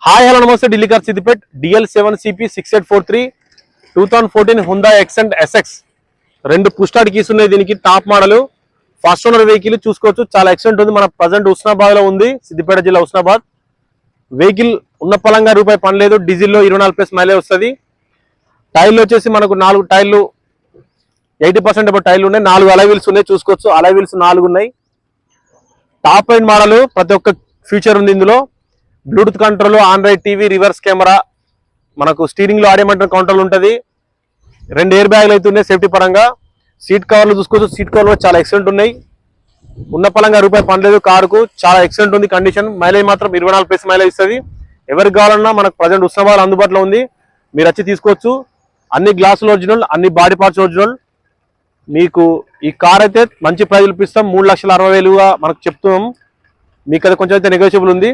Hi hello నమస్తే, Delhi car Siddipet DL7CP 6843 2014 Hyundai Xcent SX రెండు పుష్టాడ్ కీస్ ఉన్నాయి. దీనికి top model first owner vehicle చూసుకోవచ్చు. చాలా ఎక్సెంట్ ఉంది. మన ప్రజెంట్ హుస్నాబాద్ లో ఉంది, సిద్దిపేట జిల్లా హుస్నాబాద్. వెహికల్ ఉన్న పలంగా రూపాయి పని లేదు. డీజిల్లో 24+ మైలేజ్ వస్తుంది. టైర్లు వచ్చేసి మనకు 4 టైర్లు 80% అబౌ టైర్లు ఉన్నాయి. 4 అలై వీల్స్ ఉన్నాయి చూసుకోవచ్చు. అలై వీల్స్ 4 ఉన్నాయి. టాప్ ఎండ్ మోడల్, ప్రతి ఒక్క ఫీచర్ ఉంది ఇందులో. Bluetooth control, Android TV, reverse camera, మనకు స్టీరింగ్ లో ఆడియోమెట్రిక్ కంట్రోల్ ఉంటుంది. 2 ఎయిర్ బ్యాగ్లు అయితే ఉన్నాయి సేఫ్టీ పరంగా. సీట్ కవర్లు చూసుకోవచ్చు. సీట్ కవర్లు చాలా ఎక్సలెంట్ ఉన్నాయి. ఉన్న పలంగా రూపాయి పనిలేదు. కారుకు చాలా ఎక్సలెంట్ ఉంది కండిషన్. మైలేజ్ మాత్రం 24+ మైలేజ్ ఇస్తుంది. ఎవరికి కావాలన్నా మనకు ప్రజెంట్ హుస్నాబాద్ అందుబాటులో ఉంది. మీరు వచ్చి తీసుకోవచ్చు. అన్ని గ్లాసులు ఒరిజినల్, అన్ని బాడీ పార్ట్స్ ఒరిజినల్. మీకు ఈ కార్ అయితే మంచి ప్రైజ్ ఇప్పిస్తాం. 3,60,000 మనకు చెప్తున్నాం. మీకు అది కొంచెం అయితే నెగోషియబుల్ ఉంది.